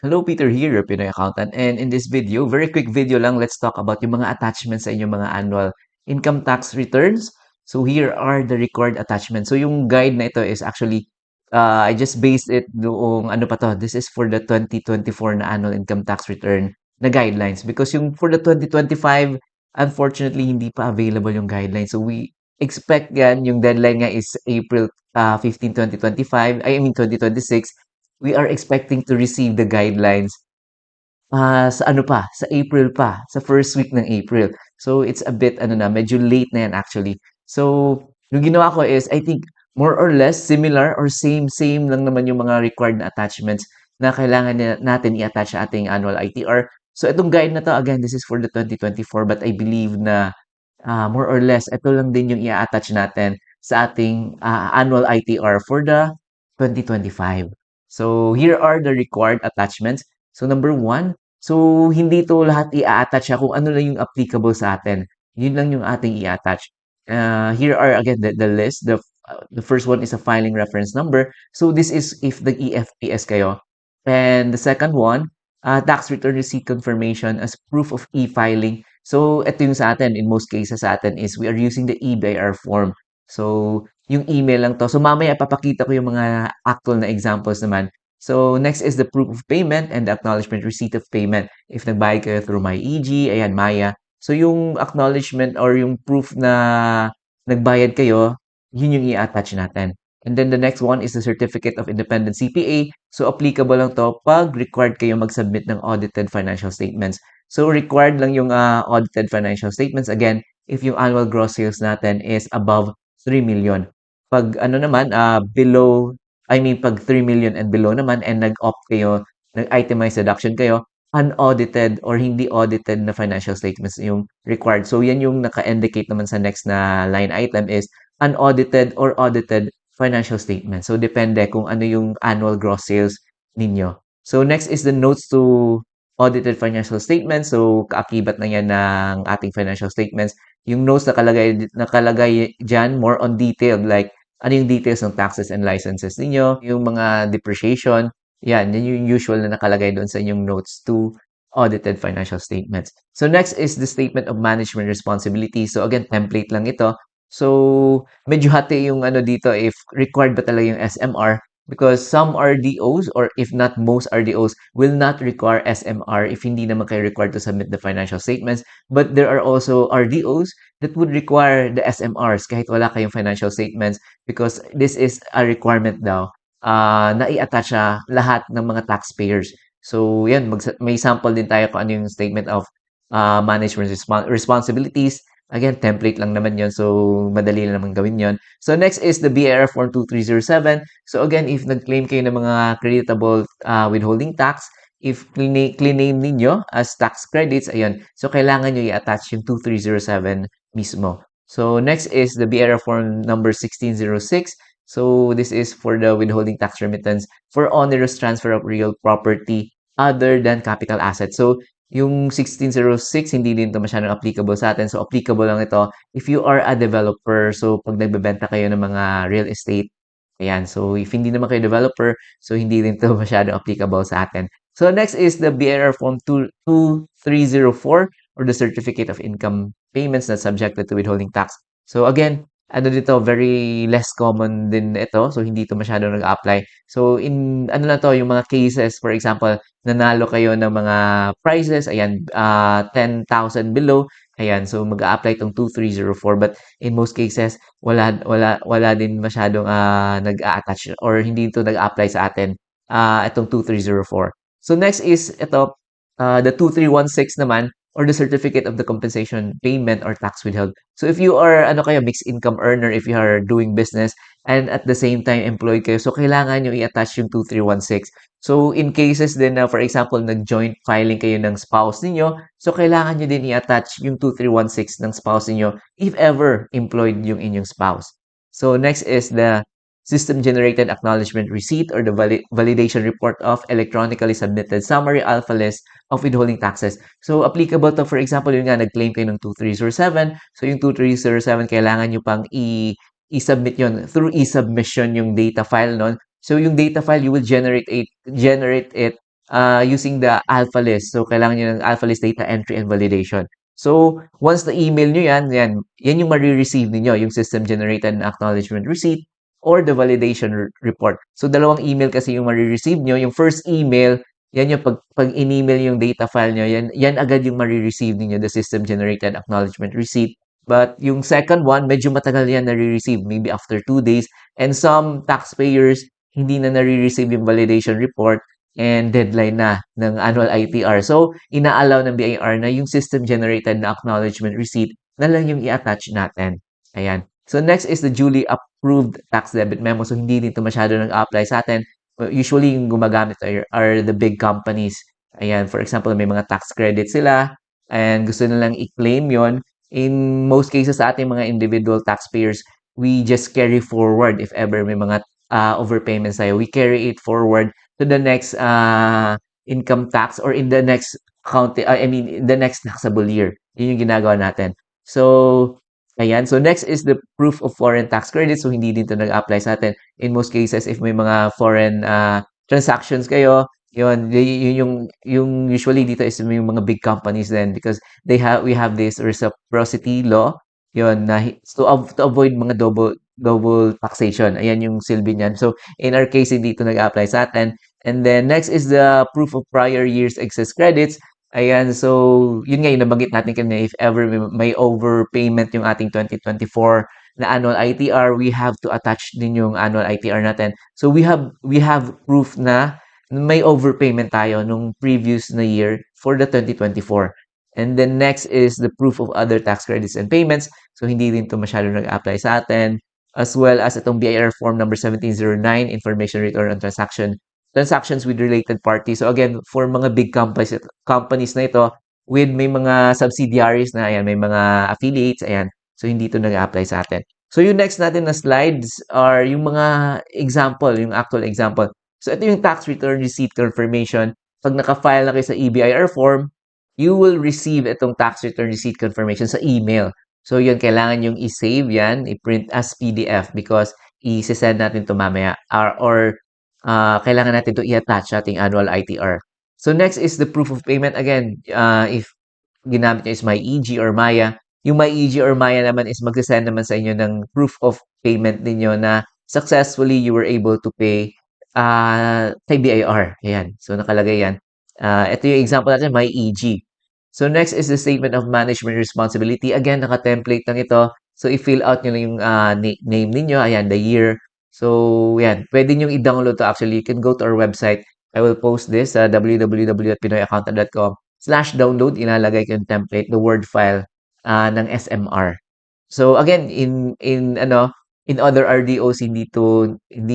Hello, Peter here, your Pinoy accountant. And in this video, very quick video lang, let's talk about yung mga attachments sa inyong mga annual income tax returns. So here are the required attachments. So yung guide na ito is actually, I just based it doong ano pa to. This is for the 2024 na annual income tax return na guidelines. Because yung for the 2025, unfortunately, hindi pa available yung guidelines. So we expect yan, yung deadline nga is April 15, 2025, I mean 2026. We are expecting to receive the guidelines sa ano pa, sa April pa, sa first week ng April. So it's a bit ano na, medyo late na yan actually. So yung ginawa ko is I think more or less similar or same lang naman yung mga required na attachments na kailangan natin i-attach sa ating annual ITR. So itong guide na to, again, this is for the 2024, but I believe na more or less ito lang din yung i-attach natin sa ating annual ITR for the 2025. So here are the required attachments. So number one, so hindi to lahat i-attach kung ano lang yung applicable sa atin. Yun lang yung ating i-attach. Here are again the list. The first one is a filing reference number. So this is if the EFPS kayo. And the second one, tax return receipt confirmation as proof of e-filing. So ito yung sa atin, in most cases sa atin is we are using the EBIR form. So yung email lang to. So mamaya papakita ko yung mga actual na examples naman. So next is the proof of payment and the acknowledgement receipt of payment. If nagbayad kayo through MyEG, ayan, Maya. So yung acknowledgement or yung proof na nagbayad kayo, yun yung i-attach natin. And then the next one is the certificate of independent CPA. So applicable lang to pag required kayo mag-submit ng audited financial statements. So required lang yung audited financial statements. Again, if yung annual gross sales natin is above 3 million. Pag ano naman, pag 3 million and below naman and nag-opt kayo, nag-itemized deduction kayo, unaudited or hindi audited na financial statements yung required. So yan yung naka-indicate naman sa next na line item is unaudited or audited financial statement. So depende kung ano yung annual gross sales ninyo. So next is the notes to audited financial statements. So kaakibat na yan ng ating financial statements. Yung notes nakalagay diyan more on detailed like ano yung details ng taxes and licenses ninyo, yung mga depreciation, yan yung usual na nakalagay doon sa inyong notes to audited financial statements. So next is the statement of management responsibility. So again, template lang ito. So medyo hati yung ano dito if required ba talaga yung SMR because some RDOs or if not most RDOs will not require SMR if hindi naman kayo required to submit the financial statements. But there are also RDOs that would require the SMRs kahit wala kayong financial statements because this is a requirement daw na i-attach lahat ng mga taxpayers. So, yan, may sample din tayo kung ano yung statement of management responsibilities. Again, template lang naman yon. So, madali lang naman gawin yon. So, next is the BIR Form 2307. So, again, if nag-claim kayo ng mga creditable withholding tax, if clean name ninyo as tax credits, ayun. So, kailangan nyo i-attach yung 2307 mismo. So, next is the BIR Form number 1606. So, this is for the withholding tax remittance for onerous transfer of real property other than capital assets. So, yung 1606, hindi din ito masyadong applicable sa atin. So, applicable lang ito if you are a developer. So, pag nagbebenta kayo ng mga real estate, ayan. So, if hindi naman kayo developer, so hindi din ito masyadong applicable sa atin. So, next is the BIR Form 2304 or the Certificate of Income Payments not subjected to withholding tax. So, again, ano dito, very less common din ito. So, hindi ito masyadong nag-apply. So, in ano na to, yung mga cases, for example, nanalo kayo ng mga prizes, ayan, 10,000 below, ayan, so mag-a-apply itong 2304 but in most cases, wala din masyadong nag-a-attach or hindi ito nag-a-apply sa atin, itong 2304. So next is ito, the 2316 naman, or the certificate of the compensation payment or tax withheld. So if you are ano kayo mixed income earner, if you are doing business and at the same time employed kayo, so kailangan nyo i-attach yung 2316. So in cases din na for example nag-joint filing kayo ng spouse ninyo, so kailangan nyo din i-attach yung 2316 ng spouse ninyo if ever employed yung inyong spouse. So next is the system generated acknowledgement receipt or the validation report of electronically submitted summary alpha list of withholding taxes. So, applicable to, for example, yun nga, nag-claim kayo ng 2307. So, yung 2307, kailangan nyo pang i-submit yun through e-submission yung data file nun. So, yung data file, you will generate it using the alpha list. So, kailangan nyo ng alpha list data entry and validation. So, once na-email nyo yan yung marireceive ninyo, yung system-generated acknowledgement receipt or the validation report. So, dalawang email kasi yung marireceive nyo. Yung first email, yan yung pag in-email yung data file nyo, yan agad yung marireceive ninyo, the system-generated acknowledgement receipt. But yung second one, medyo matagal yan nare-receive, maybe after 2 days. And some taxpayers, hindi na nare-receive yung validation report and deadline na ng annual ITR. So, ina-allow ng BIR na yung system-generated na acknowledgement receipt na lang yung i-attach natin. Ayan. So, next is the duly approved tax debit memo. So, hindi dito masyado nag-apply sa atin. Usually, yung gumagamit are the big companies. Ayan. For example, may mga tax credits sila and gusto nilang i-claim yon. In most cases sa ating mga individual taxpayers, we just carry forward if ever may mga overpayments tayo. We carry it forward to the next income tax or in the next in the next taxable year. Yun yung ginagawa natin. So, ayan. So, next is the proof of foreign tax credit. So, hindi dito nag-apply sa atin. In most cases, if may mga foreign transactions kayo, yung usually dito is yung mga big companies then because we have this reciprocity law yun na to avoid mga double taxation. Ayan yung silbi niyan. So, in our case, hindi ito nag-apply sa atin. And then, next is the proof of prior year's excess credits. Ayan, so, yun nga yung nabanggit natin kanina, if ever may overpayment yung ating 2024 na annual ITR, we have to attach din yung annual ITR natin. So, we have proof na may overpayment tayo nung previous na year for the 2024. And then next is the proof of other tax credits and payments. So, hindi din to masyado nag-apply sa atin. As well as itong BIR form number 1709, information return on transactions with related parties. So, again, for mga big companies na ito, with may mga subsidiaries na, ayan, may mga affiliates, ayan. So, hindi to nag-apply sa atin. So, yung next natin na slides are yung mga example, yung actual example. So, ito yung tax return receipt confirmation. Pag naka-file na kayo sa EBIR form, you will receive itong tax return receipt confirmation sa email. So, yun, kailangan yung i-save yan, i-print as PDF because i-send natin to mamaya or kailangan natin to i-attach sa ating annual ITR. So, next is the proof of payment. Again, if ginamit nyo is MyEG or Maya, yung MyEG or Maya naman is magsasend naman sa inyo ng proof of payment ninyo na successfully you were able to pay kay BIR. Ayan. So, nakalagay yan. Ito yung example natin, MyEG. So, next is the statement of management responsibility. Again, naka-template lang ito. So, i-fill out nyo lang yung name ninyo. Ayan, the year. So, yan. Pwede nyo i-download to actually. You can go to our website. I will post this sa www.pinoyaccountant.com/download. Ilalagay ko yung template, the Word file ng SMR. So, again, in other RDOs, hindi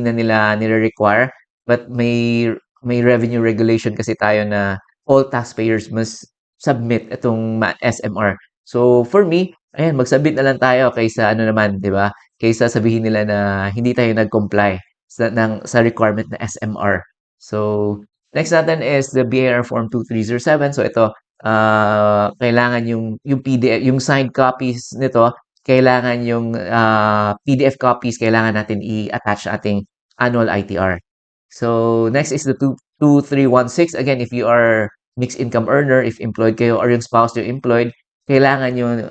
na nila nire-require. But may revenue regulation kasi tayo na all taxpayers must submit itong SMR. So, for me, ayan, mag-submit na lang tayo kaysa ano naman, di ba? Kaysa sabihin nila na hindi tayo nag-comply sa requirement na SMR. So, next natin is the BIR Form 2307. So, ito, kailangan yung PDF, yung signed copies nito, kailangan yung PDF copies, kailangan natin i-attach sa ating annual ITR. So, next is the 2316. Again, if you are mixed income earner, if employed kayo or yung spouse nyo employed, kailangan nyo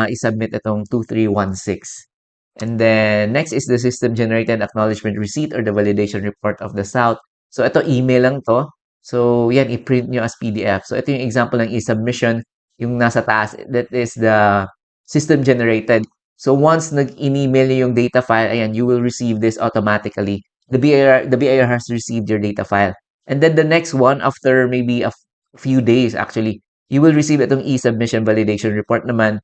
i-submit itong 2316. And then, next is the system-generated acknowledgement receipt or the validation report of the SOUT. So, ito, email lang to. So, yan, i-print nyo as PDF. So, ito yung example ng e-submission, yung nasa taas. That is the system-generated. So, once nag-email nyo yung data file, ayan, you will receive this automatically. The BIR has received your data file. And then the next one, after maybe a few days, actually, you will receive itong e-submission validation report naman.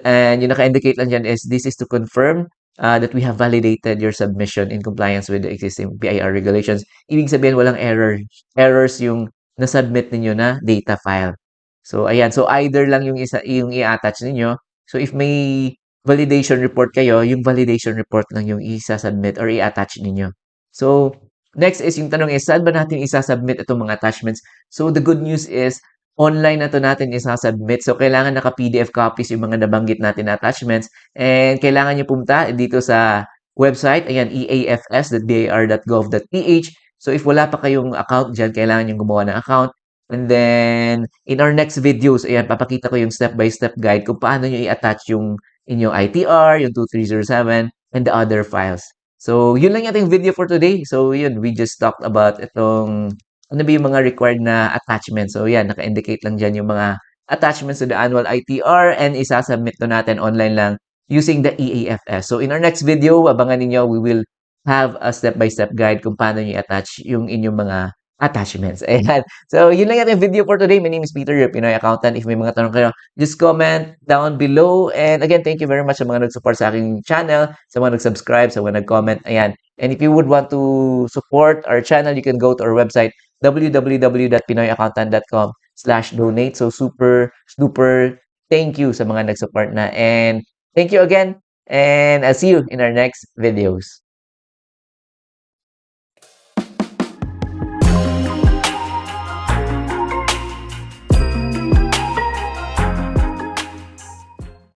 And yung naka-indicate lang dyan is this is to confirm that we have validated your submission in compliance with the existing BIR regulations. Ibig sabihin, walang errors yung na-submit ninyo na data file. So, ayan. So, either lang yung i-attach ninyo. So, if may validation report kayo, yung validation report lang yung isa-submit or i-attach ninyo. So, next is yung tanong is, saan ba natin isa-submit itong mga attachments? So, the good news is, online na to natin isa-submit. So, kailangan naka-PDF copies yung mga nabanggit natin na attachments. And kailangan nyo pumunta dito sa website. Ayan, eafs.bir.gov.ph. So if wala pa kayong account diyan, kailangan yung gumawa ng account. And then in our next videos, ayan, papakita ko yung step-by-step guide kung paano niyo i-attach yung inyong ITR, yung 2307, and the other files. So, yun lang yung video for today. So, yun, we just talked about itong ano ba yung mga required na attachments. So, yan, naka-indicate lang dyan yung mga attachments to the annual ITR and isasubmit to natin online lang using the EAFS. So, in our next video, abangan ninyo, we will have a step-by-step guide kung paano nyo i-attach yung inyong mga attachments. Ayan. So, yun lang yung video for today. My name is Peter, your Pinoy accountant. If may mga tanong kayo, just comment down below. And again, thank you very much sa mga nag-support sa aking channel, sa mga nag-subscribe, sa mga nag-comment. Ayan. And if you would want to support our channel, you can go to our website, www.pinoyaccountant.com/donate. So, super, super thank you sa mga nag-support na. And thank you again. And I'll see you in our next videos.